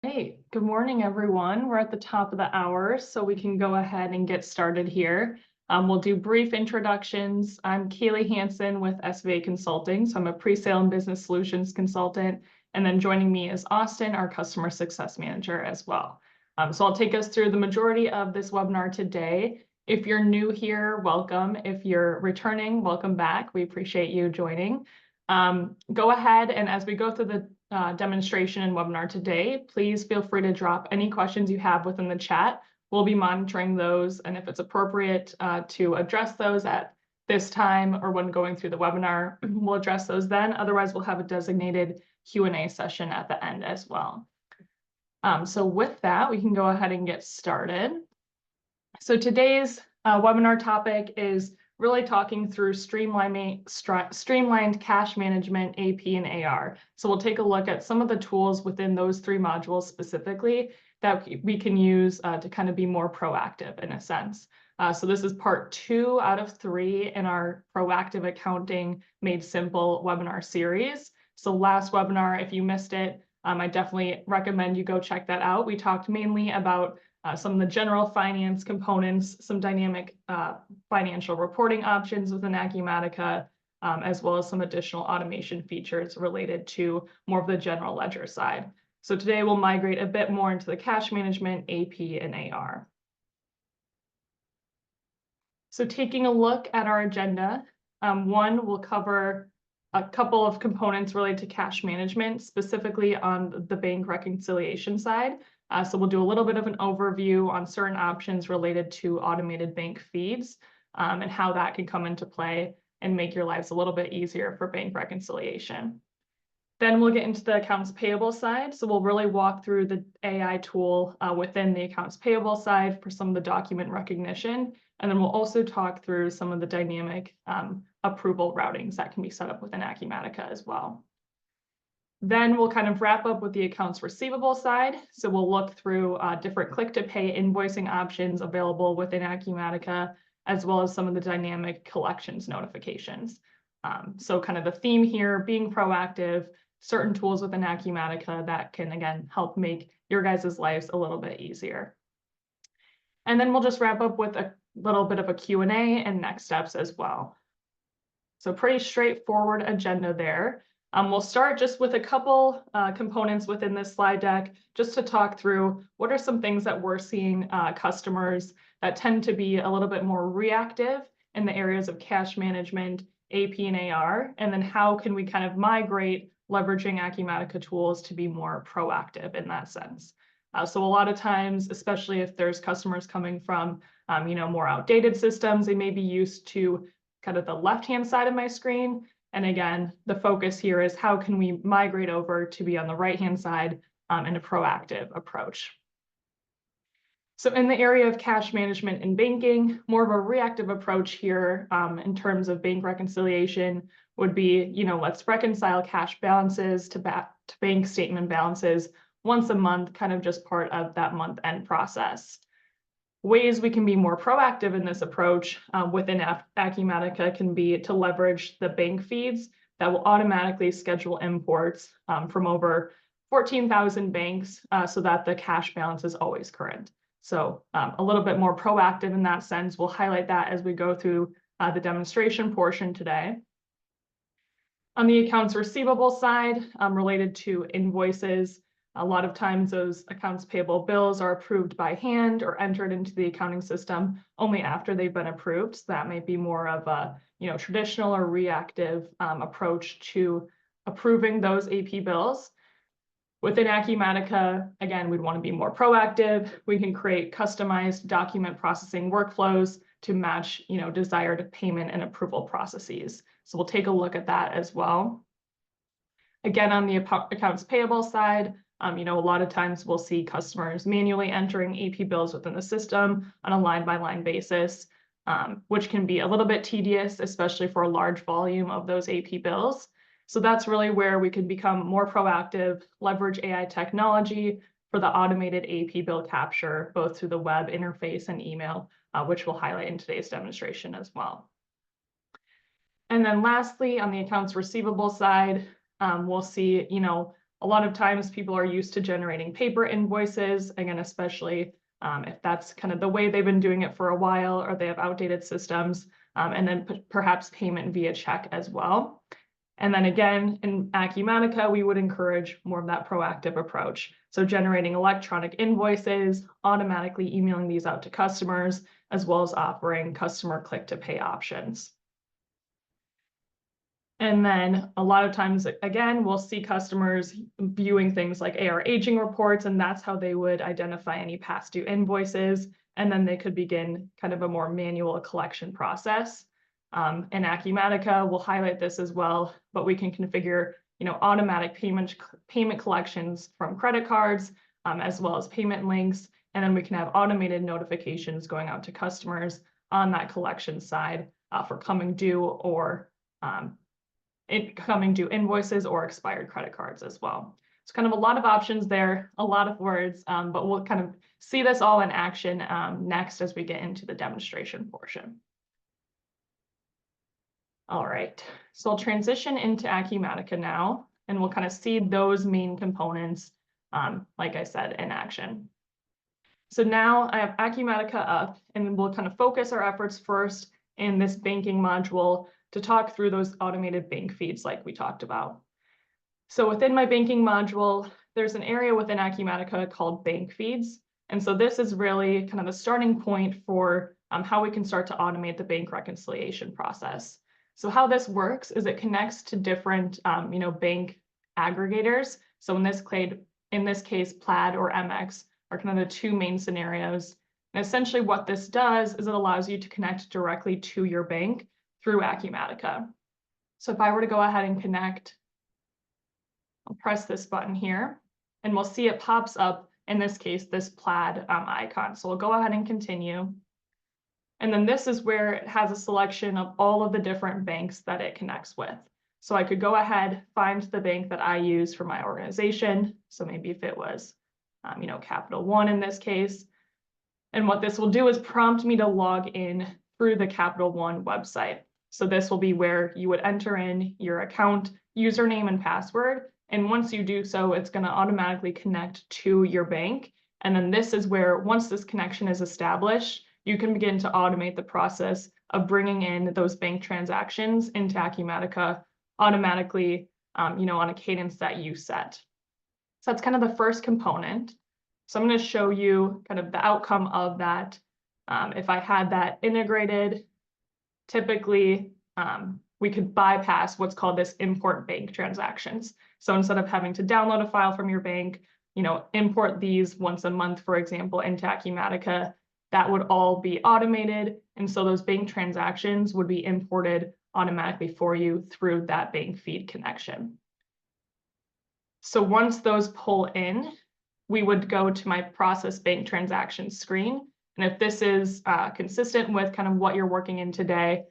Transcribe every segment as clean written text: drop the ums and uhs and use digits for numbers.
Hey, good morning, everyone. We're at the top of the hour, so we can go ahead and get started here. We'll do brief introductions. I'm Kaylee Hansen with SVA Consulting, so I'm a pre-sale and business solutions consultant. And then joining me is Austin, our customer success manager as well. So I'll take us through the majority of this webinar today. If you're new here, welcome. If you're returning, welcome back. We appreciate you joining. Go ahead and as we go through the demonstration and webinar today, please feel free to drop any questions you have within the chat. We'll be monitoring those, and if it's appropriate to address those at this time or when going through the webinar, we'll address those then. Otherwise, we'll have a designated Q&A session at the end as well. So with that, we can go ahead and get started. So today's webinar topic is really talking through streamlined cash management, AP, and AR. So we'll take a look at some of the tools within those three modules specifically that we can use to kind of be more proactive in a sense. So this is part 2 out of 3 in our Proactive Accounting Made Simple webinar series. So last webinar, if you missed it, I definitely recommend you go check that out. We talked mainly about some of the general finance components, some dynamic financial reporting options within Acumatica, as well as some additional automation features related to more of the general ledger side. So today we'll migrate a bit more into the cash management, AP, and AR. So taking a look at our agenda, one, we'll cover a couple of components related to cash management, specifically on the bank reconciliation side. So we'll do a little bit of an overview on certain options related to automated bank feeds and how that can come into play and make your lives a little bit easier for bank reconciliation. Then we'll get into the accounts payable side. So we'll really walk through the AI tool within the accounts payable side for some of the document recognition. And then we'll also talk through some of the dynamic approval routings that can be set up within Acumatica as well. Then we'll kind of wrap up with the accounts receivable side. So we'll look through different click-to-pay invoicing options available within Acumatica, as well as some of the dynamic collections notifications. So kind of the theme here, being proactive, certain tools within Acumatica that can, again, help make your guys' lives a little bit easier. And then we'll just wrap up with a little bit of a Q&A and next steps as well. So pretty straightforward agenda there. We'll start just with a couple components within this slide deck, just to talk through what are some things that we're seeing customers that tend to be a little bit more reactive in the areas of cash management, AP, and AR, and then how can we kind of migrate leveraging Acumatica tools to be more proactive in that sense. So a lot of times, especially if there's customers coming from more outdated systems, they may be used to kind of the left-hand side of my screen. And again, the focus here is how can we migrate over to be on the right-hand side in a proactive approach. So in the area of cash management and banking, more of a reactive approach here in terms of bank reconciliation would be, let's reconcile cash balances to bank statement balances once a month, kind of just part of that month-end process. Ways we can be more proactive in this approach within Acumatica can be to leverage the bank feeds that will automatically schedule imports from over 14,000 banks so that the cash balance is always current. So a little bit more proactive in that sense. We'll highlight that as we go through the demonstration portion today. On the accounts receivable side, related to invoices, a lot of times those accounts payable bills are approved by hand or entered into the accounting system only after they've been approved. So that may be more of a traditional or reactive approach to approving those AP bills. Within Acumatica, again, we'd want to be more proactive. We can create customized document processing workflows to match desired payment and approval processes. So we'll take a look at that as well. Again, on the accounts payable side, a lot of times we'll see customers manually entering AP bills within the system on a line-by-line basis, which can be a little bit tedious, especially for a large volume of those AP bills. So that's really where we can become more proactive, leverage AI technology for the automated AP bill capture, both through the web interface and email, which we'll highlight in today's demonstration as well. And then lastly, on the accounts receivable side, we'll see, A lot of times people are used to generating paper invoices, again, especially if that's kind of the way they've been doing it for a while, or they have outdated systems, and then perhaps payment via check as well. And then again, in Acumatica, we would encourage more of that proactive approach. So generating electronic invoices, automatically emailing these out to customers, as well as offering customer click-to-pay options. And then a lot of times, again, we'll see customers viewing things like AR aging reports, and that's how they would identify any past due invoices. And then they could begin kind of a more manual collection process. In Acumatica, we'll highlight this as well, but we can configure, automatic payment collections from credit cards, as well as payment links. And then we can have automated notifications going out to customers on that collection side for coming due or incoming due invoices or expired credit cards as well. It's kind of a lot of options there, a lot of words, but we'll kind of see this all in action next as we get into the demonstration portion. All right, so I'll transition into Acumatica now, and we'll kind of see those main components, like I said, in action. So now I have Acumatica up, and we'll kind of focus our efforts first in this banking module to talk through those automated bank feeds like we talked about. So within my banking module, there's an area within Acumatica called bank feeds. And so this is really kind of the starting point for how we can start to automate the bank reconciliation process. So how this works is it connects to different, bank aggregators. So in this case, Plaid or MX are kind of the two main scenarios. And essentially what this does is it allows you to connect directly to your bank through Acumatica. So if I were to go ahead and connect, I'll press this button here, and we'll see it pops up, in this case, this Plaid icon. So we'll go ahead and continue. And then this is where it has a selection of all of the different banks that it connects with. So I could go ahead, find the bank that I use for my organization. So maybe if it was, Capital One in this case. And what this will do is prompt me to log in through the Capital One website. So this will be where you would enter in your account username and password. And once you do so, it's going to automatically connect to your bank. And then this is where, once this connection is established, you can begin to automate the process of bringing in those bank transactions into Acumatica automatically, on a cadence that you set. So that's kind of the first component. So I'm going to show you kind of the outcome of that. If I had that integrated, typically we could bypass what's called this import bank transactions. So instead of having to download a file from your bank, import these once a month, for example, into Acumatica, that would all be automated. And so those bank transactions would be imported automatically for you through that bank feed connection. So once those pull in, we would go to my process bank transactions screen. And if this is consistent with kind of what you're working in today,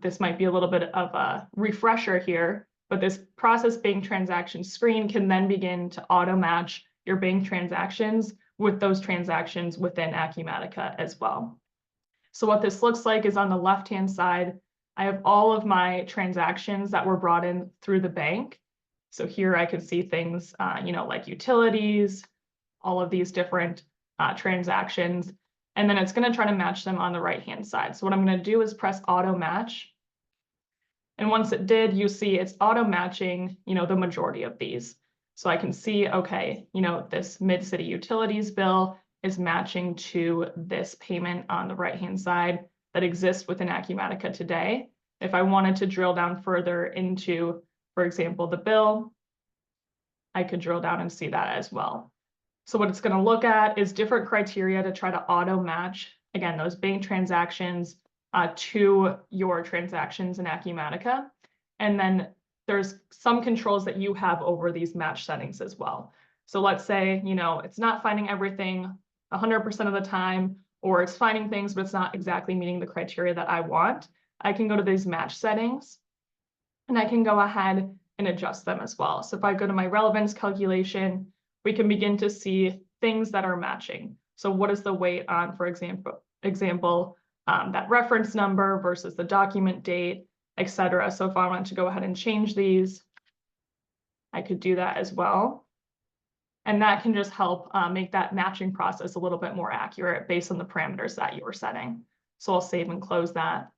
this might be a little bit of a refresher here, but this process bank transaction screen can then begin to auto match your bank transactions with those transactions within Acumatica as well. So what this looks like is on the left-hand side, I have all of my transactions that were brought in through the bank. So here I can see things, like utilities, all of these different transactions, and then it's going to try to match them on the right-hand side. So what I'm going to do is press auto match. And once it did, you see it's auto matching, the majority of these. So I can see, okay, this Mid-City Utilities bill is matching to this payment on the right-hand side that exists within Acumatica today. If I wanted to drill down further into, for example, the bill, I could drill down and see that as well. So what it's going to look at is different criteria to try to auto match, again, those bank transactions to your transactions in Acumatica. And then there's some controls that you have over these match settings as well. So let's say, it's not finding everything 100% of the time, or it's finding things, but it's not exactly meeting the criteria that I want. I can go to these match settings and I can go ahead and adjust them as well. So if I go to my relevance calculation, we can begin to see things that are matching. So what is the weight on, for example, that reference number versus the document date, etc. So if I want to go ahead and change these, I could do that as well. And that can just help make that matching process a little bit more accurate based on the parameters that you were setting. So I'll save and close that.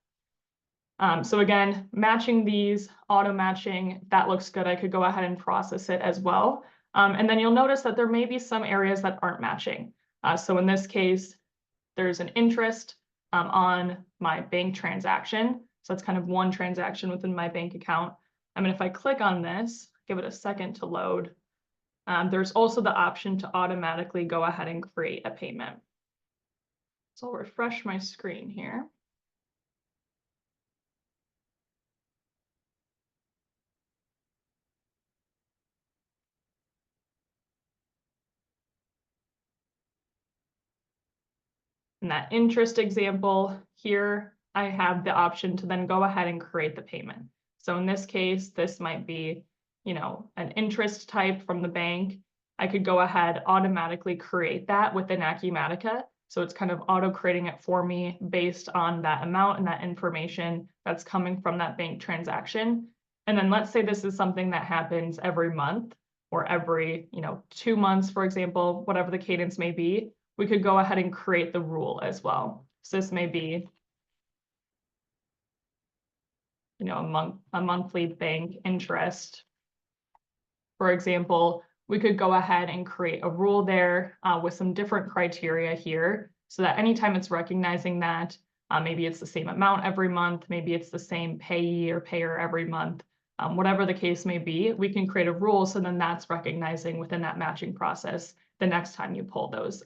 So again, matching these, auto matching, that looks good. I could go ahead and process it as well. And then you'll notice that there may be some areas that aren't matching. So in this case, there's an interest on my bank transaction. So that's kind of one transaction within my bank account. I mean, if I click on this, give it a second to load, there's also the option to automatically go ahead and create a payment. So I'll refresh my screen here. In that interest example here, I have the option to then go ahead and create the payment. So in this case, this might be, an interest type from the bank. I could go ahead, automatically create that within Acumatica. So it's kind of auto creating it for me based on that amount and that information that's coming from that bank transaction. And then let's say this is something that happens every month or every, 2 months, for example, whatever the cadence may be. We could go ahead and create the rule as well. So this may be, a monthly bank interest. For example, we could go ahead and create a rule there with some different criteria here so that anytime it's recognizing that, maybe it's the same amount every month, maybe it's the same payee or payer every month, whatever the case may be, we can create a rule so then that's recognizing within that matching process the next time you pull those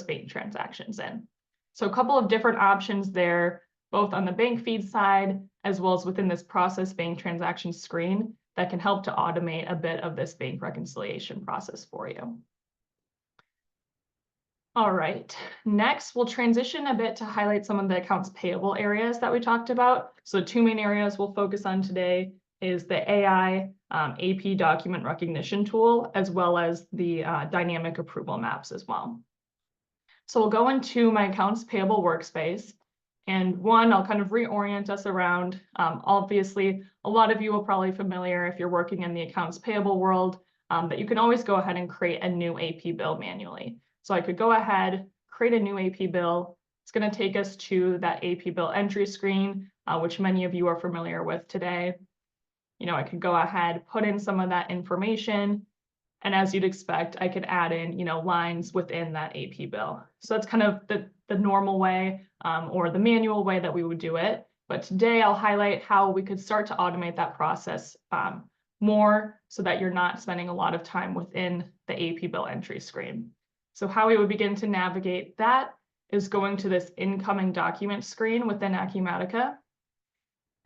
bank transactions in. So a couple of different options there, both on the bank feed side, as well as within this process bank transaction screen that can help to automate a bit of this bank reconciliation process for you. All right, next we'll transition a bit to highlight some of the accounts payable areas that we talked about. So 2 main areas we'll focus on today is the AI AP document recognition tool, as well as the dynamic approval maps as well. So we'll go into my accounts payable workspace. And one, I'll kind of reorient us around. Obviously, a lot of you are probably familiar if you're working in the accounts payable world, that you can always go ahead and create a new AP bill manually. So I could go ahead, create a new AP bill. It's going to take us to that AP bill entry screen, which many of you are familiar with today. I could go ahead, put in some of that information. And as you'd expect, I could add in, lines within that AP bill. So that's kind of the normal way or the manual way that we would do it. But today I'll highlight how we could start to automate that process more so that you're not spending a lot of time within the AP bill entry screen. So how we would begin to navigate that is going to this incoming document screen within Acumatica.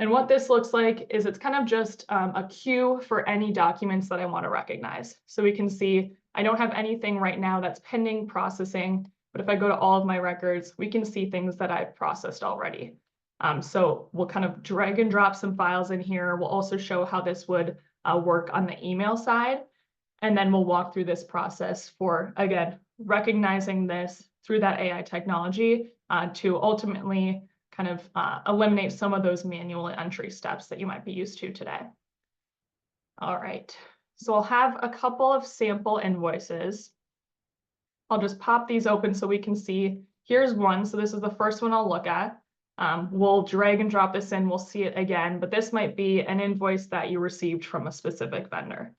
And what this looks like is it's kind of just a queue for any documents that I want to recognize. So we can see I don't have anything right now that's pending processing, but if I go to all of my records, we can see things that I've processed already. So we'll kind of drag and drop some files in here. We'll also show how this would work on the email side. And then we'll walk through this process for, again, recognizing this through that AI technology to ultimately kind of eliminate some of those manual entry steps that you might be used to today. All right, so I'll have a couple of sample invoices. I'll just pop these open so we can see. Here's one, so this is the first one I'll look at. We'll drag and drop this in, we'll see it again, but this might be an invoice that you received from a specific vendor.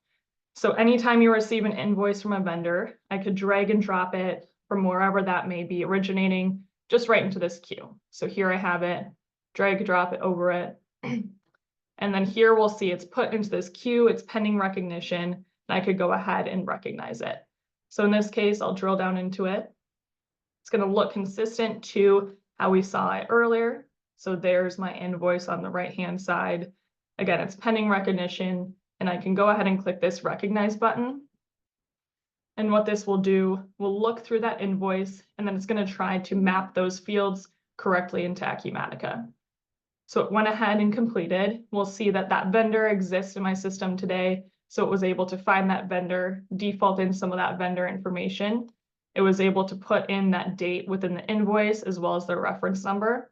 So anytime you receive an invoice from a vendor, I could drag and drop it from wherever that may be originating, just right into this queue. So here I have it, drag and drop it over it. And then here we'll see it's put into this queue, it's pending recognition, and I could go ahead and recognize it. So in this case, I'll drill down into it. It's going to look consistent to how we saw it earlier. So there's my invoice on the right-hand side. Again, it's pending recognition, and I can go ahead and click this recognize button. And what this will do, we'll look through that invoice, and then it's going to try to map those fields correctly into Acumatica. So it went ahead and completed. We'll see that that vendor exists in my system today. So it was able to find that vendor, default in some of that vendor information. It was able to put in that date within the invoice as well as the reference number.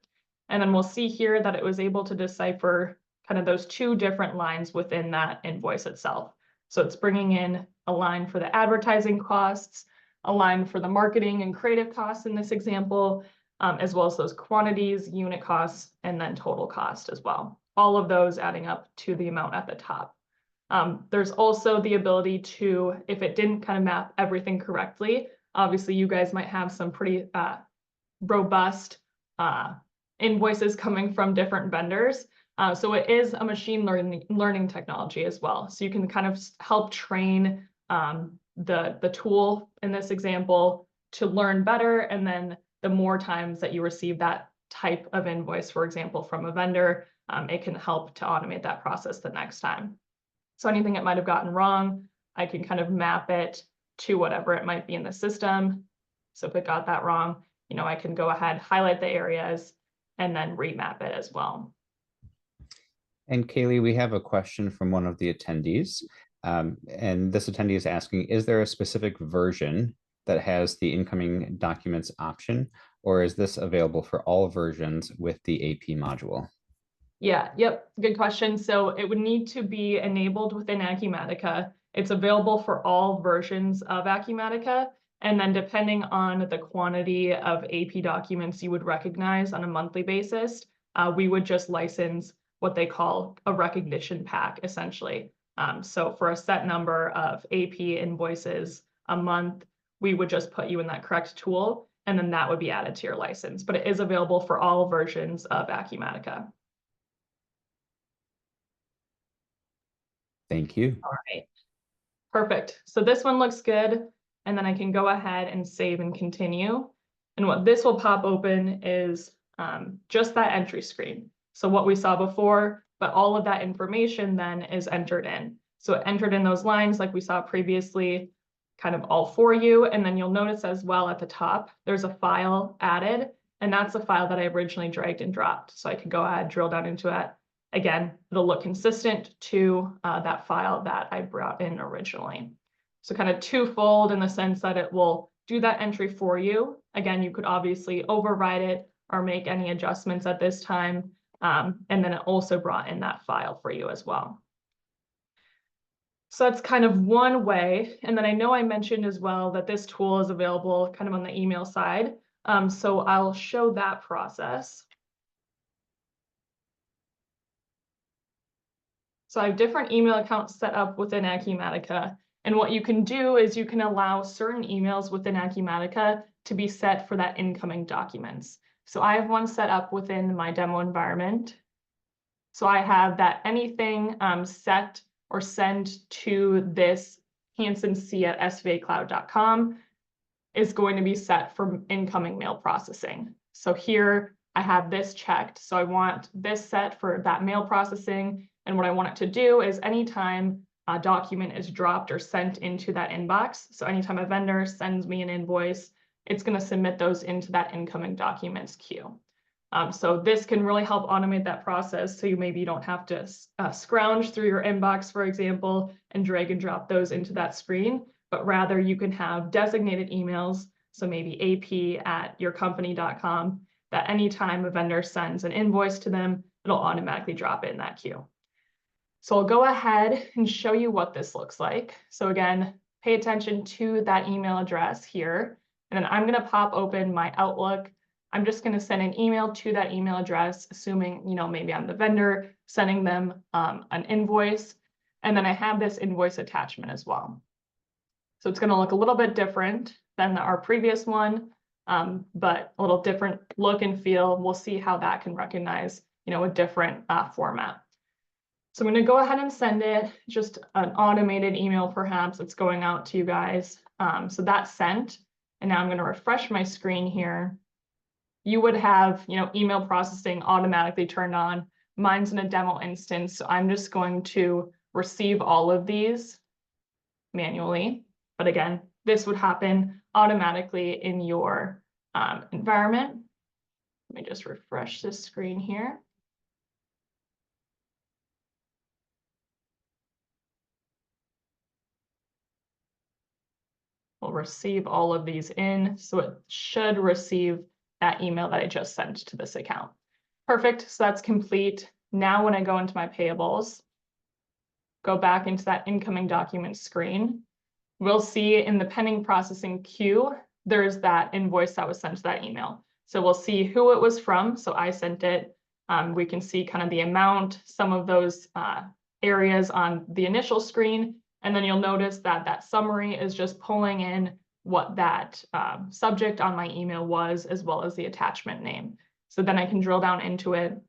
And then we'll see here that it was able to decipher kind of those 2 different lines within that invoice itself. So it's bringing in a line for the advertising costs, a line for the marketing and creative costs in this example, as well as those quantities, unit costs, and then total cost as well. All of those adding up to the amount at the top. There's also the ability to, if it didn't kind of map everything correctly, obviously you guys might have some pretty robust invoices coming from different vendors. So it is a machine learning technology as well. So you can kind of help train the tool in this example to learn better. And then the more times that you receive that type of invoice, for example, from a vendor, it can help to automate that process the next time. So anything it might have gotten wrong, I can kind of map it to whatever it might be in the system. So if it got that wrong, you know, I can go ahead, highlight the areas, and then remap it as well. And Kaylee, we have a question from one of the attendees. And this attendee is asking, is there a specific version that has the incoming documents option, or is this available for all versions with the AP module? Yeah, yep, good question. So it would need to be enabled within Acumatica. It's available for all versions of Acumatica. And then depending on the quantity of AP documents you would recognize on a monthly basis, we would just license what they call a recognition pack, essentially. So for a set number of AP invoices a month, we would just put you in that correct tool, and then that would be added to your license. But it is available for all versions of Acumatica. Thank you. All right, perfect. So this one looks good. And then I can go ahead and save and continue. And what this will pop open is just that entry screen. So what we saw before, but all of that information then is entered in. So it entered in those lines like we saw previously, kind of all for you. And then you'll notice as well at the top, there's a file added, and that's a file that I originally dragged and dropped. So I could go ahead, drill down into it. Again, it'll look consistent to that file that I brought in originally. So kind of twofold in the sense that it will do that entry for you. Again, you could obviously override it or make any adjustments at this time. And then it also brought in that file for you as well. So that's kind of one way. And then I know I mentioned as well that this tool is available kind of on the email side. So I'll show that process. So I have different email accounts set up within Acumatica. And what you can do is you can allow certain emails within Acumatica to be set for that incoming documents. So I have one set up within my demo environment. So I have that anything set or send to this hansenc@svacloud.com is going to be set for incoming mail processing. So here I have this checked. So I want this set for that mail processing. And what I want it to do is anytime a document is dropped or sent into that inbox, so anytime a vendor sends me an invoice, it's going to submit those into that incoming documents queue. So this can really help automate that process. So you don't have to scrounge through your inbox, for example, and drag and drop those into that screen, but rather you can have designated emails. So maybe AP@yourcompany.com, that anytime a vendor sends an invoice to them, it'll automatically drop in that queue. So I'll go ahead and show you what this looks like. So again, pay attention to that email address here. And then I'm going to pop open my Outlook. I'm just going to send an email to that email address, assuming, maybe I'm the vendor sending them an invoice. And then I have this invoice attachment as well. So it's going to look a little bit different than our previous one, but a little different look and feel. We'll see how that can recognize, a different format. So I'm going to go ahead and send it, just an automated email perhaps that's going out to you guys. So that's sent. And now I'm going to refresh my screen here. You would have, email processing automatically turned on. Mine's in a demo instance, so I'm just going to receive all of these manually. But again, this would happen automatically in your environment. Let me just refresh this screen here. We'll receive all of these in, so it should receive that email that I just sent to this account. Perfect, so that's complete. Now when I go into my payables, go back into that incoming document screen, we'll see in the pending processing queue, there's that invoice that was sent to that email. So we'll see who it was from. So I sent it. We can see kind of the amount, some of those areas on the initial screen. And then you'll notice that that summary is just pulling in what that subject on my email was, as well as the attachment name. So then I can drill down into it.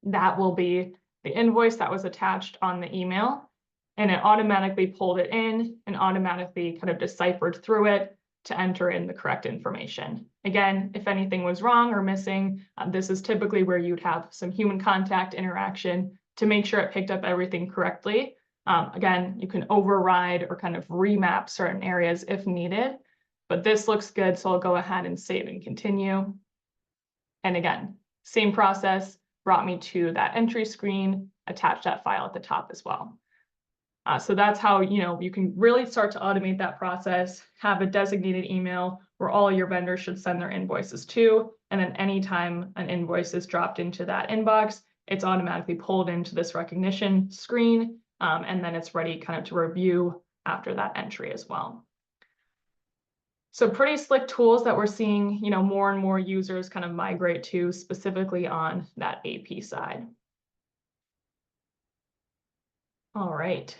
That will be the invoice that was attached on the email, and it automatically pulled it in and automatically kind of deciphered through it to enter in the correct information. Again, if anything was wrong or missing, this is typically where you'd have some human contact interaction to make sure it picked up everything correctly. Again, you can override or kind of remap certain areas if needed, but this looks good, so I'll go ahead and save and continue. And again, same process brought me to that entry screen, attach that file at the top as well. So that's how, you can really start to automate that process, have a designated email where all your vendors should send their invoices to, and then anytime an invoice is dropped into that inbox, it's automatically pulled into this recognition screen, and then it's ready kind of to review after that entry as well. So pretty slick tools that we're seeing, more and more users kind of migrate to, specifically on that AP side. All right.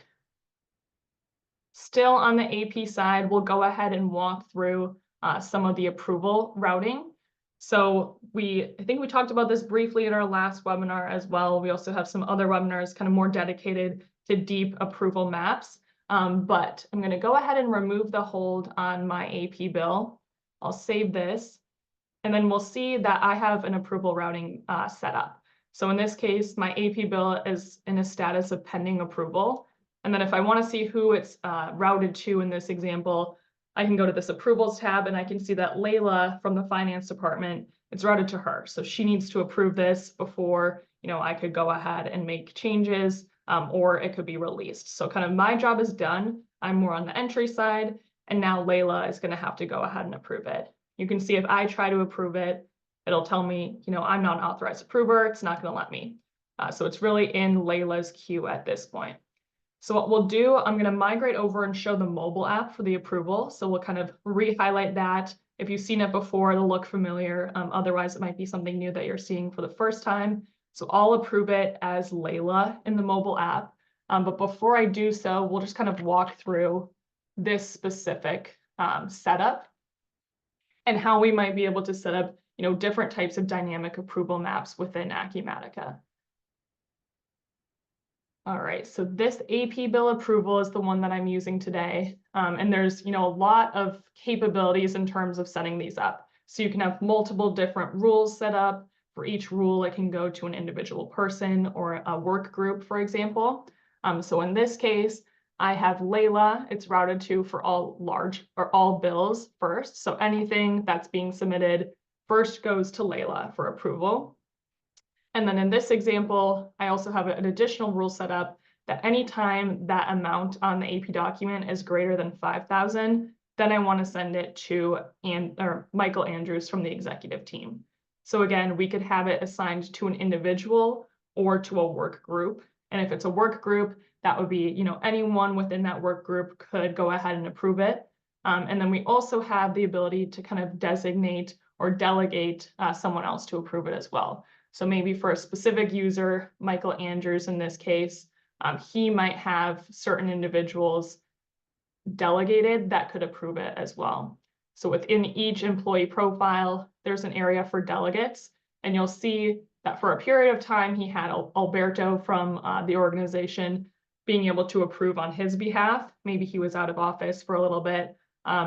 Still on the AP side, we'll go ahead and walk through some of the approval routing. So I think we talked about this briefly in our last webinar as well. We also have some other webinars kind of more dedicated to deep approval maps. But I'm going to go ahead and remove the hold on my AP bill. I'll save this, and then we'll see that I have an approval routing set up. So in this case, my AP bill is in a status of pending approval. And then if I want to see who it's routed to in this example, I can go to this approvals tab and I can see that Layla from the finance department, it's routed to her. So she needs to approve this before, I could go ahead and make changes, or it could be released. So kind of my job is done. I'm more on the entry side, and now Layla is going to have to go ahead and approve it. You can see if I try to approve it, it'll tell me, I'm not an authorized approver. It's not going to let me. So it's really in Layla's queue at this point. So what we'll do, I'm going to migrate over and show the mobile app for the approval. So we'll kind of re-highlight that. If you've seen it before, it'll look familiar. Otherwise, it might be something new that you're seeing for the first time. So I'll approve it as Layla in the mobile app. But before I do so, we'll just kind of walk through this specific setup and how we might be able to set up, different types of dynamic approval maps within Acumatica. All right, so this AP bill approval is the one that I'm using today. And there's, a lot of capabilities in terms of setting these up. So you can have multiple different rules set up. For each rule, it can go to an individual person or a work group, for example. So in this case, I have Layla. It's routed to for all bills first. So anything that's being submitted first goes to Layla for approval. And then in this example, I also have an additional rule set up that anytime that amount on the AP document is greater than 5,000, then I want to send it to Michael Andrews from the executive team. So again, we could have it assigned to an individual or to a work group. And if it's a work group, that would be, anyone within that work group could go ahead and approve it. And then we also have the ability to kind of designate or delegate someone else to approve it as well. So maybe for a specific user, Michael Andrews in this case, he might have certain individuals delegated that could approve it as well. So within each employee profile, there's an area for delegates, and you'll see that for a period of time, he had Alberto from the organization being able to approve on his behalf. Maybe he was out of office for a little bit.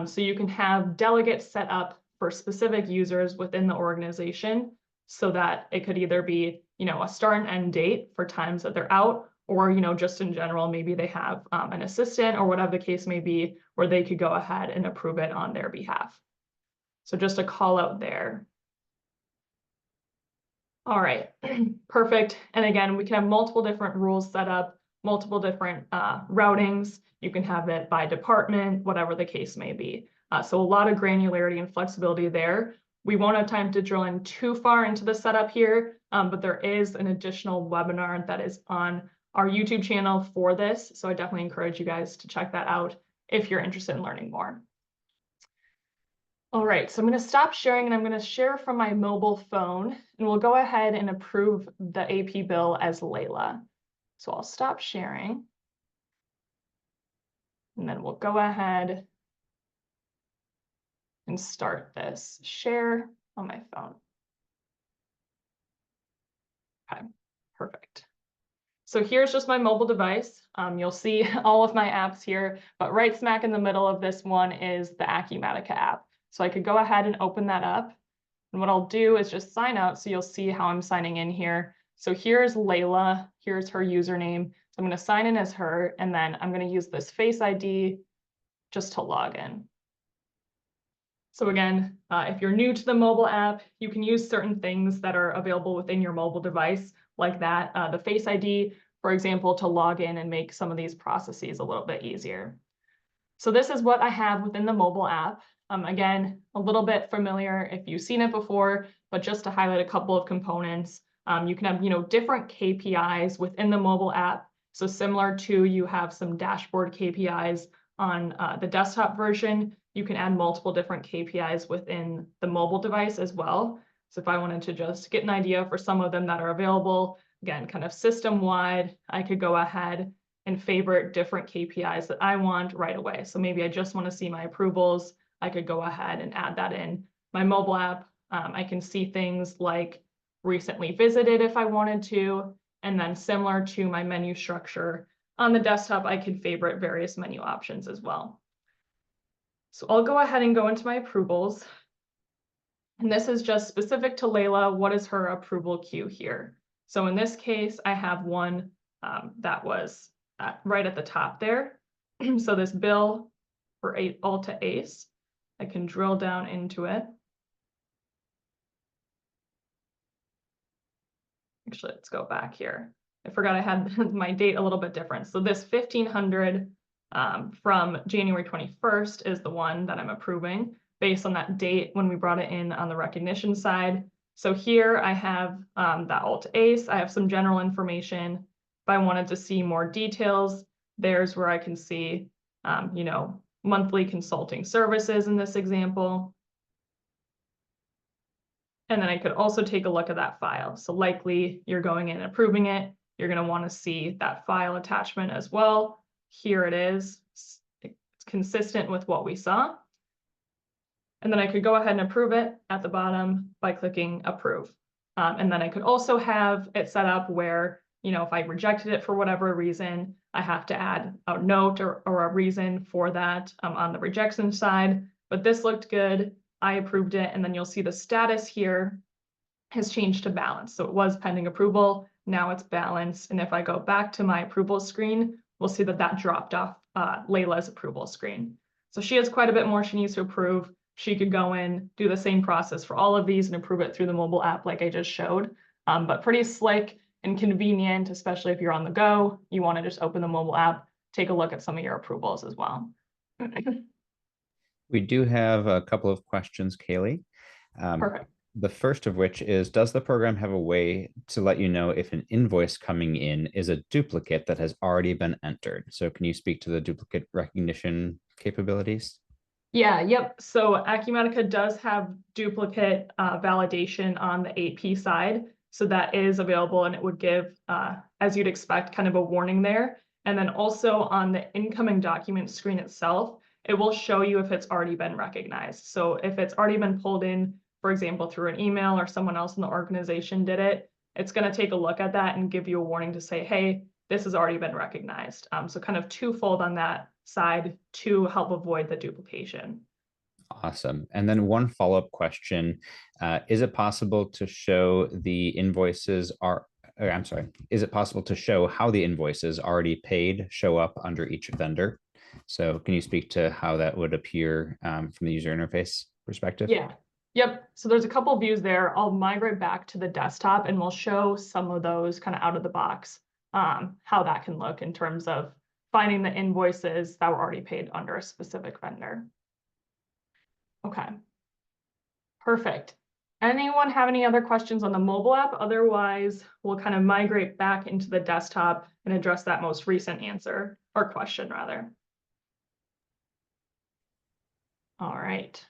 So you can have delegates set up for specific users within the organization, so that it could either be, a start and end date for times that they're out, or, just in general, maybe they have an assistant or whatever the case may be, where they could go ahead and approve it on their behalf. So just a call out there. All right, perfect. And again, we can have multiple different rules set up, multiple different routings. You can have it by department, whatever the case may be. So a lot of granularity and flexibility there. We won't have time to drill in too far into the setup here, but there is an additional webinar that is on our YouTube channel for this. So I definitely encourage you guys to check that out if you're interested in learning more. All right, so I'm going to stop sharing and I'm going to share from my mobile phone, and we'll go ahead and approve the AP bill as Layla. So I'll stop sharing. And then we'll go ahead and start this share on my phone. Okay, perfect. So here's just my mobile device. You'll see all of my apps here, but right smack in the middle of this one is the Acumatica app. So I could go ahead and open that up. And what I'll do is just sign out. So you'll see how I'm signing in here. So here's Layla, here's her username. So I'm going to sign in as her, and then I'm going to use this Face ID just to log in. So again, if you're new to the mobile app, you can use certain things that are available within your mobile device like that. The Face ID, for example, to log in and make some of these processes a little bit easier. So this is what I have within the mobile app. Again, a little bit familiar if you've seen it before, but just to highlight a couple of components, you can have different KPIs within the mobile app. So similar to you have some dashboard KPIs on the desktop version, you can add multiple different KPIs within the mobile device as well. So if I wanted to just get an idea for some of them that are available, again, kind of system-wide, I could go ahead and favorite different KPIs that I want right away. So maybe I just want to see my approvals. I could go ahead and add that in my mobile app. I can see things like recently visited if I wanted to, and then similar to my menu structure on the desktop, I could favorite various menu options as well. So I'll go ahead and go into my approvals. And this is just specific to Layla. What is her approval queue here? So in this case, I have one that was right at the top there. So this bill for Alta Ace, I can drill down into it. Actually, let's go back here. I forgot I had my date a little bit different. So this 1500 from January 21st is the one that I'm approving based on that date when we brought it in on the recognition side. So here I have that Alta Ace. I have some general information. If I wanted to see more details, there's where I can see, monthly consulting services in this example. And then I could also take a look at that file. So likely you're going in and approving it. You're going to want to see that file attachment as well. Here it is. It's consistent with what we saw. And then I could go ahead and approve it at the bottom by clicking approve. And then I could also have it set up where, if I rejected it for whatever reason, I have to add a note or a reason for that on the rejection side. But this looked good. I approved it. And then you'll see the status here has changed to balance. So it was pending approval. Now it's balanced. And if I go back to my approval screen, we'll see that that dropped off Layla's approval screen. So she has quite a bit more she needs to approve. She could go in, do the same process for all of these and approve it through the mobile app like I just showed. But pretty slick and convenient, especially if you're on the go. You want to just open the mobile app, take a look at some of your approvals as well. We do have a couple of questions, Kaylee. Perfect. The first of which is, does the program have a way to let you know if an invoice coming in is a duplicate that has already been entered? So can you speak to the duplicate recognition capabilities? Yeah, yep. So Acumatica does have duplicate validation on the AP side. So that is available, and it would give, as you'd expect, kind of a warning there. And then also on the incoming document screen itself, it will show you if it's already been recognized. So if it's already been pulled in, for example, through an email or someone else in the organization did it, it's going to take a look at that and give you a warning to say, hey, this has already been recognized. So kind of twofold on that side to help avoid the duplication. Awesome. And then one follow-up question, is it possible to show the invoices are, I'm sorry, is it possible to show how the invoices already paid show up under each vendor? So can you speak to how that would appear from the user interface perspective? Yeah. Yep. So there's a couple of views there. I'll migrate back to the desktop and we'll show some of those kind of out of the box, how that can look in terms of finding the invoices that were already paid under a specific vendor. Okay. Perfect. Anyone have any other questions on the mobile app? Otherwise, we'll kind of migrate back into the desktop and address that most recent answer or question rather. All right.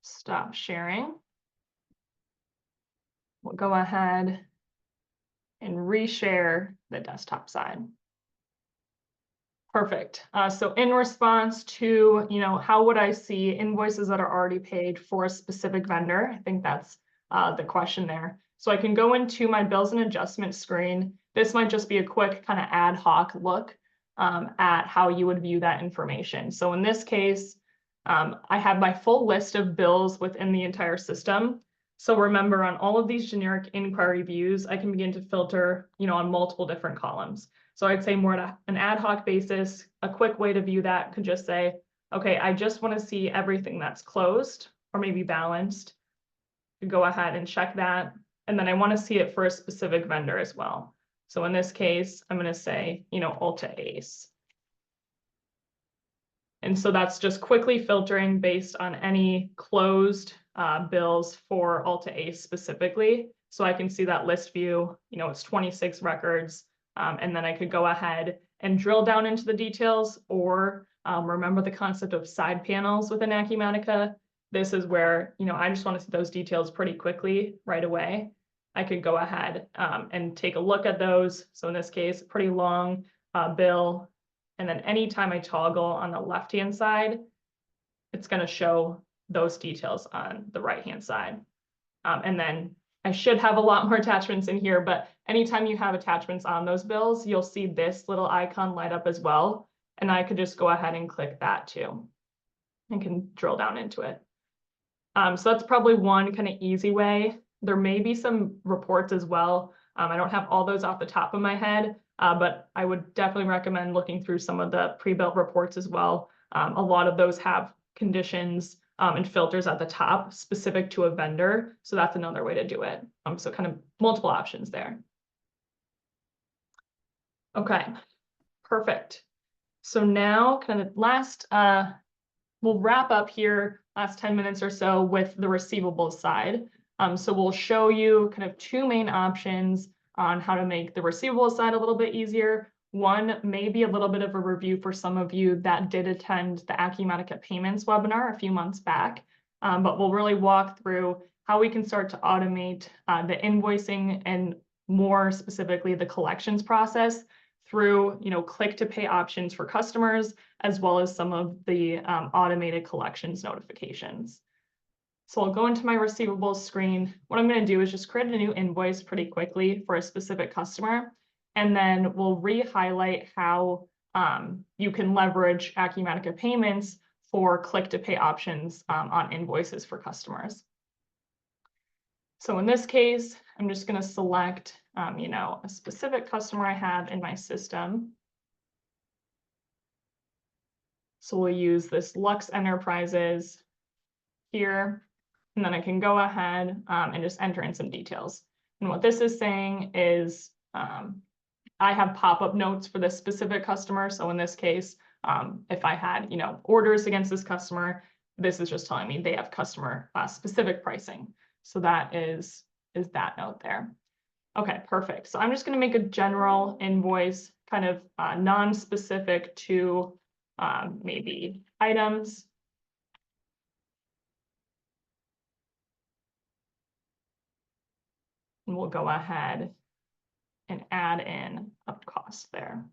Stop sharing. We'll go ahead and reshare the desktop side. Perfect. So in response to, how would I see invoices that are already paid for a specific vendor? I think that's the question there. So I can go into my bills and adjustments screen. This might just be a quick kind of ad hoc look at how you would view that information. So in this case, I have my full list of bills within the entire system. So remember, on all of these generic inquiry views, I can begin to filter, on multiple different columns. So I'd say more at an ad hoc basis, a quick way to view that could just say, okay, I just want to see everything that's closed or maybe balanced. Go ahead and check that. And then I want to see it for a specific vendor as well. So in this case, I'm going to say, Ulta Ace. And so that's just quickly filtering based on any closed bills for Ulta Ace specifically. So I can see that list view, it's 26 records. And then I could go ahead and drill down into the details, or remember the concept of side panels within Acumatica. This is where, I just want to see those details pretty quickly right away. I could go ahead and take a look at those. So in this case, pretty long bill. And then anytime I toggle on the left-hand side, it's going to show those details on the right-hand side. And then I should have a lot more attachments in here, but anytime you have attachments on those bills, you'll see this little icon light up as well. And I could just go ahead and click that too and can drill down into it. So that's probably one kind of easy way. There may be some reports as well. I don't have all those off the top of my head, but I would definitely recommend looking through some of the pre-built reports as well. A lot of those have conditions and filters at the top specific to a vendor. So that's another way to do it. So kind of multiple options there. Okay, perfect. So now kind of last, we'll wrap up here last 10 minutes or so with the receivables side. So we'll show you kind of two main options on how to make the receivables side a little bit easier. One may be a little bit of a review for some of you that did attend the Acumatica Payments webinar a few months back, but we'll really walk through how we can start to automate the invoicing and more specifically the collections process through click to pay options for customers, as well as some of the automated collections notifications. So I'll go into my receivables screen. What I'm going to do is just create a new invoice pretty quickly for a specific customer. And then we'll re-highlight how you can leverage Acumatica Payments for click-to-pay options on invoices for customers. So in this case, I'm just going to select, a specific customer I have in my system. So we'll use this Lux Enterprises here, and then I can go ahead and just enter in some details. And what this is saying is, I have pop-up notes for this specific customer. So in this case, if I had, orders against this customer, this is just telling me they have customer specific pricing. So that is that note there. Okay, perfect. So I'm just going to make a general invoice, kind of non-specific to maybe items. And we'll go ahead and add in a cost there.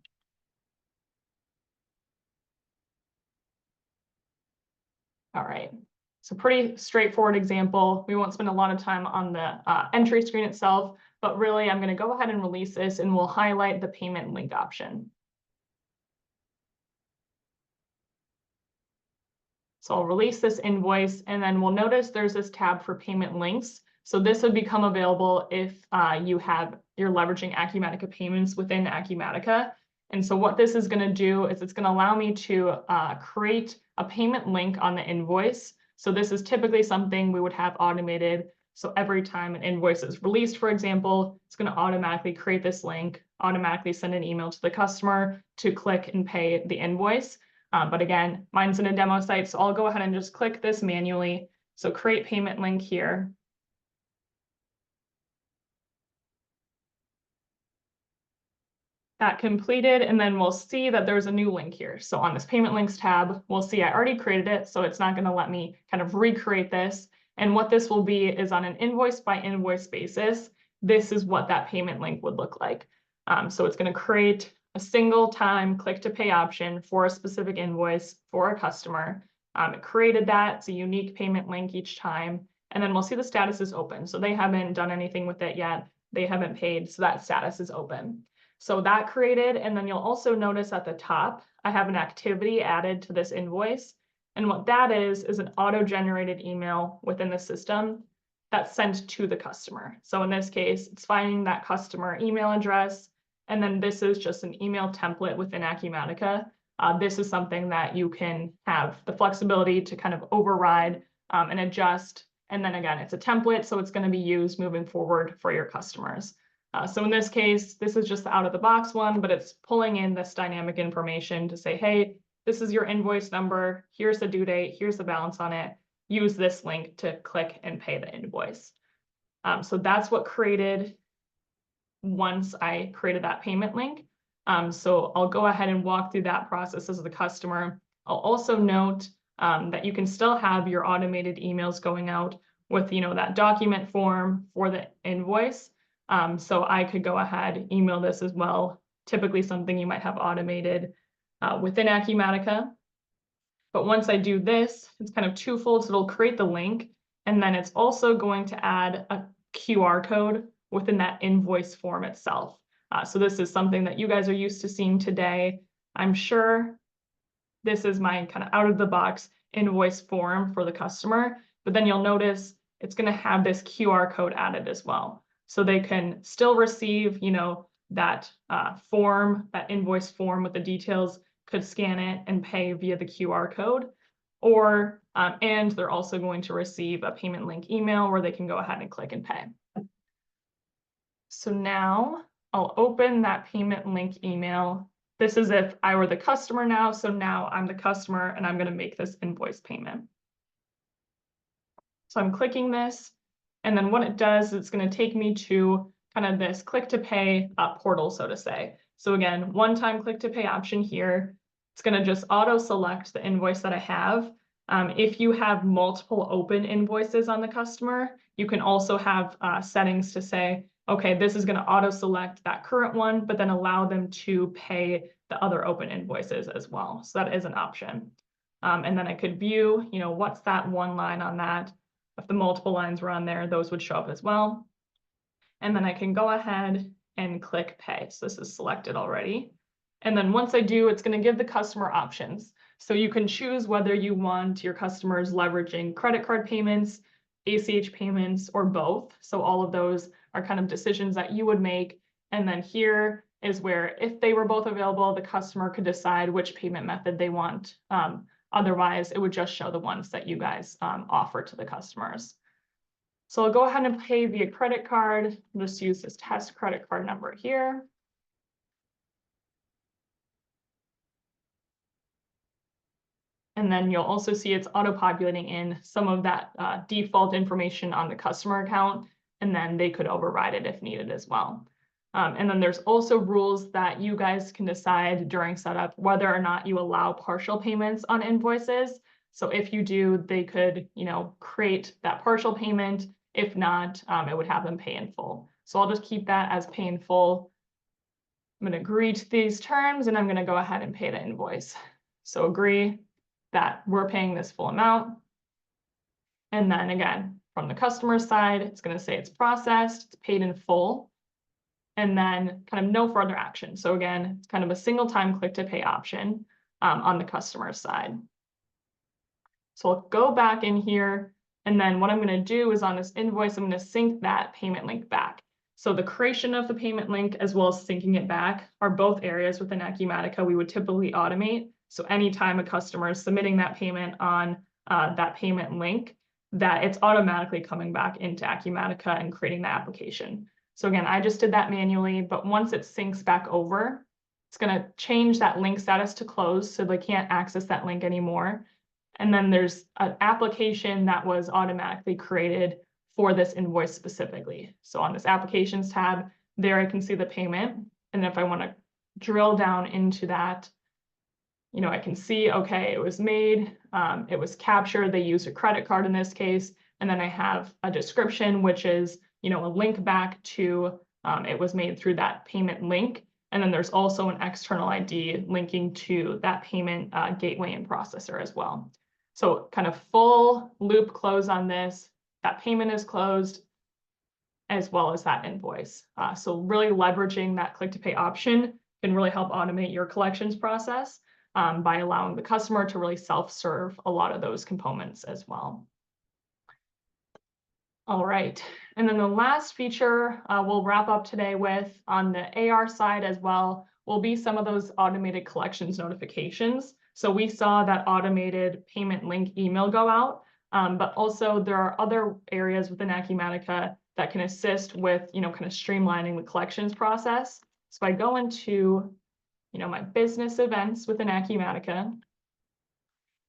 All right, so pretty straightforward example. We won't spend a lot of time on the entry screen itself, but really I'm going to go ahead and release this and we'll highlight the payment link option. So I'll release this invoice and then we'll notice there's this tab for payment links. So this would become available if you're leveraging Acumatica Payments within Acumatica. And so what this is going to do is it's going to allow me to create a payment link on the invoice. So this is typically something we would have automated. So every time an invoice is released, for example, it's going to automatically create this link, automatically send an email to the customer to click and pay the invoice. But again, mine's in a demo site, so I'll go ahead and just click this manually. So create payment link here. That completed, and then we'll see that there's a new link here. So on this payment links tab, we'll see I already created it, so it's not going to let me kind of recreate this. And what this will be is on an invoice by invoice basis, this is what that payment link would look like. So it's going to create a single time click to pay option for a specific invoice for a customer. It created that. It's a unique payment link each time. And then we'll see the status is open. So they haven't done anything with it yet. They haven't paid, so that status is open. So that created, and then you'll also notice at the top, I have an activity added to this invoice. And what that is an auto-generated email within the system that's sent to the customer. So in this case, it's finding that customer email address. And then this is just an email template within Acumatica. This is something that you can have the flexibility to kind of override and adjust. And then again, it's a template, so it's going to be used moving forward for your customers. So in this case, this is just the out of the box one, but it's pulling in this dynamic information to say, hey, this is your invoice number. Here's the due date. Here's the balance on it. Use this link to click and pay the invoice. So that's what created once I created that payment link. So I'll go ahead and walk through that process as the customer. I'll also note that you can still have your automated emails going out with, that document form for the invoice. So I could go ahead, email this as well, typically something you might have automated within Acumatica. But once I do this, it's kind of twofold. So it'll create the link, and then it's also going to add a QR code within that invoice form itself. So this is something that you guys are used to seeing today. I'm sure this is my kind of out of the box invoice form for the customer, but then you'll notice it's going to have this QR code added as well. So they can still receive, that form, that invoice form with the details, could scan it and pay via the QR code, or, and they're also going to receive a payment link email where they can go ahead and click and pay. So now I'll open that payment link email. This is if I were the customer now. So now I'm the customer and I'm going to make this invoice payment. So I'm clicking this. And then what it does, it's going to take me to kind of this click to pay portal, so to say. So again, one-time click to pay option here. It's going to just auto select the invoice that I have. If you have multiple open invoices on the customer, you can also have settings to say, okay, this is going to auto select that current one, but then allow them to pay the other open invoices as well. So that is an option. And then I could view, what's that one line on that. If the multiple lines were on there, those would show up as well. And then I can go ahead and click pay. So this is selected already. And then once I do, it's going to give the customer options. So you can choose whether you want your customers leveraging credit card payments, ACH payments, or both. So all of those are kind of decisions that you would make. And then here is where if they were both available, the customer could decide which payment method they want. Otherwise, it would just show the ones that you guys offer to the customers. So I'll go ahead and pay via credit card. I'll just use this test credit card number here. And then you'll also see it's auto-populating in some of that default information on the customer account, and then they could override it if needed as well. And then there's also rules that you guys can decide during setup whether or not you allow partial payments on invoices. So if you do, they could, create that partial payment. If not, it would have them pay in full. So I'll just keep that as pay in full. I'm going to agree to these terms, and I'm going to go ahead and pay the invoice. So agree that we're paying this full amount. And then again, from the customer side, it's going to say it's processed, it's paid in full. And then kind of no further action. So again, it's kind of a single time click to pay option on the customer side. So I'll go back in here, and then what I'm going to do is on this invoice, I'm going to sync that payment link back. So the creation of the payment link as well as syncing it back are both areas within Acumatica we would typically automate. So anytime a customer is submitting that payment on that payment link, that it's automatically coming back into Acumatica and creating the application. So again, I just did that manually, but once it syncs back over, it's going to change that link status to closed, so they can't access that link anymore. And then there's an application that was automatically created for this invoice specifically. So on this applications tab, there I can see the payment. And if I want to drill down into that, I can see, okay, it was made, it was captured, they used a credit card in this case. And then I have a description, which is, a link back to it was made through that payment link. And then there's also an external ID linking to that payment gateway and processor as well. So kind of full loop close on this, that payment is closed, as well as that invoice. So really leveraging that click to pay option can really help automate your collections process by allowing the customer to really self-serve a lot of those components as well. All right, and then the last feature we'll wrap up today with on the AR side as well will be some of those automated collections notifications. So we saw that automated payment link email go out, but also there are other areas within Acumatica that can assist with, kind of streamlining the collections process. So I go into, my business events within Acumatica.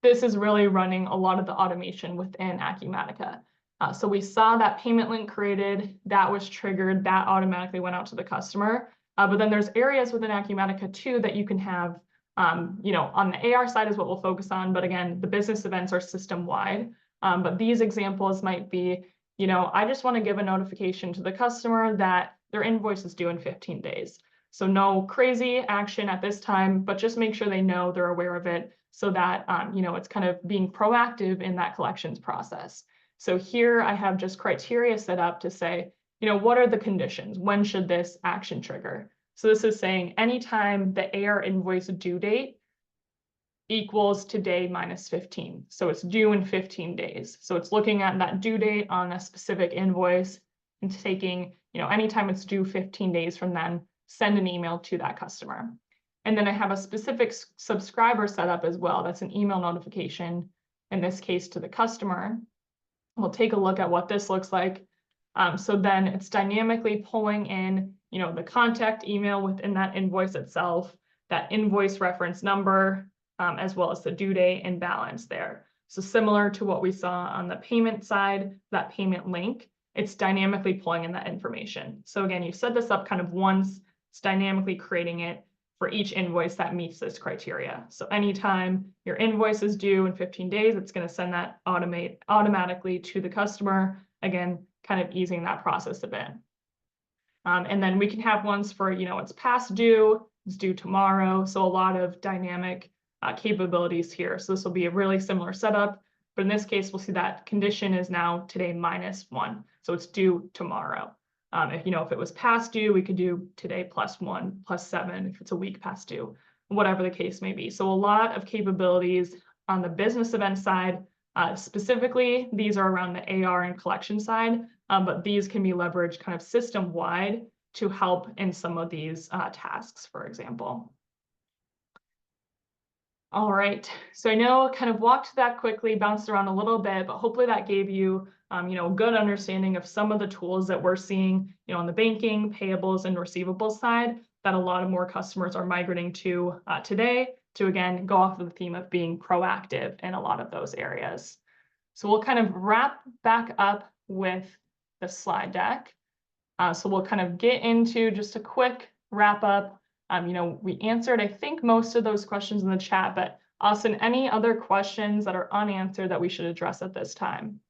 This is really running a lot of the automation within Acumatica. So we saw that payment link created, that was triggered, that automatically went out to the customer. But then there's areas within Acumatica too that you can have, on the AR side is what we'll focus on. But again, the business events are system-wide. But these examples might be, I just want to give a notification to the customer that their invoice is due in 15 days. So no crazy action at this time, but just make sure they know they're aware of it so that, it's kind of being proactive in that collections process. So here I have just criteria set up to say, what are the conditions? When should this action trigger? So this is saying anytime the AR invoice due date equals today minus 15. So it's due in 15 days. So it's looking at that due date on a specific invoice and taking, anytime it's due 15 days from then, send an email to that customer. And then I have a specific subscriber set up as well. That's an email notification, in this case to the customer. We'll take a look at what this looks like. So then it's dynamically pulling in, the contact email within that invoice itself, that invoice reference number, as well as the due date and balance there. So similar to what we saw on the payment side, that payment link, it's dynamically pulling in that information. So again, you set this up kind of once, it's dynamically creating it for each invoice that meets this criteria. So anytime your invoice is due in 15 days, it's going to send that automatically to the customer. Again, kind of easing that process a bit. And then we can have ones for, it's past due, it's due tomorrow. So a lot of dynamic capabilities here. So this will be a really similar setup. But in this case, we'll see that condition is now today -1. So it's due tomorrow. If it was past due, we could do today +1, +7, if it's a week past due, whatever the case may be. So a lot of capabilities on the business event side. Specifically, these are around the AR and collection side, but these can be leveraged kind of system-wide to help in some of these tasks, for example. All right, so I know I kind of walked that quickly, bounced around a little bit, but hopefully that gave you, a good understanding of some of the tools that we're seeing, on the banking, payables, and receivables side that a lot of more customers are migrating to today to, again, go off of the theme of being proactive in a lot of those areas. So we'll kind of wrap back up with the slide deck. So we'll kind of get into just a quick wrap up. We answered, I think, most of those questions in the chat, but Austin, any other questions that are unanswered that we should address at this time?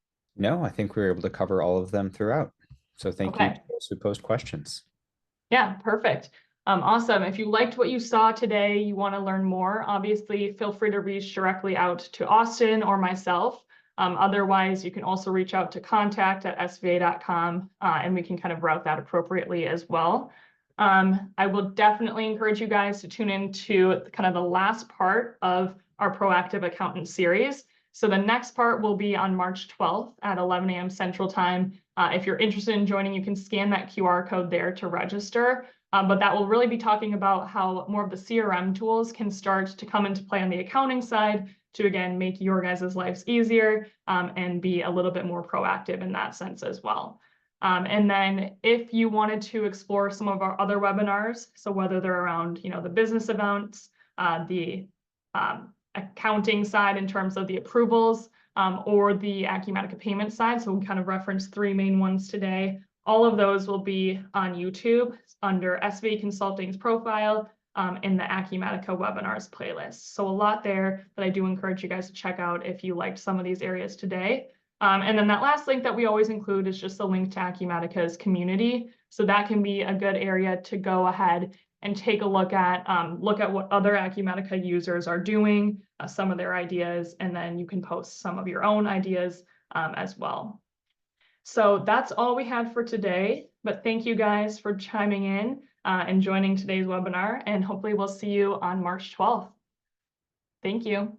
No, I think we were able to cover all of them throughout. So thank you to those who posed questions. Yeah, perfect. Awesome. If you liked what you saw today, you want to learn more, obviously, feel free to reach directly out to Austin or myself. Otherwise, you can also reach out to contact@sva.com, and we can kind of route that appropriately as well. I will definitely encourage you guys to tune into kind of the last part of our Proactive Accountant series. So the next part will be on March 12th at 11 a.m. Central Time. If you're interested in joining, you can scan that QR code there to register. But that will really be talking about how more of the CRM tools can start to come into play on the accounting side to, again, make your guys' lives easier and be a little bit more proactive in that sense as well. And then if you wanted to explore some of our other webinars, so whether they're around, the business events, the accounting side in terms of the approvals, or the Acumatica payment side. So we kind of referenced 3 main ones today. All of those will be on YouTube under SVA Consulting's profile, in the Acumatica webinars playlist. So a lot there that I do encourage you guys to check out if you liked some of these areas today. And then that last link that we always include is just the link to Acumatica's community. So that can be a good area to go ahead and take a look at what other Acumatica users are doing, some of their ideas, and then you can post some of your own ideas as well. So that's all we had for today, but thank you guys for chiming in and joining today's webinar, and hopefully we'll see you on March 12th. Thank you.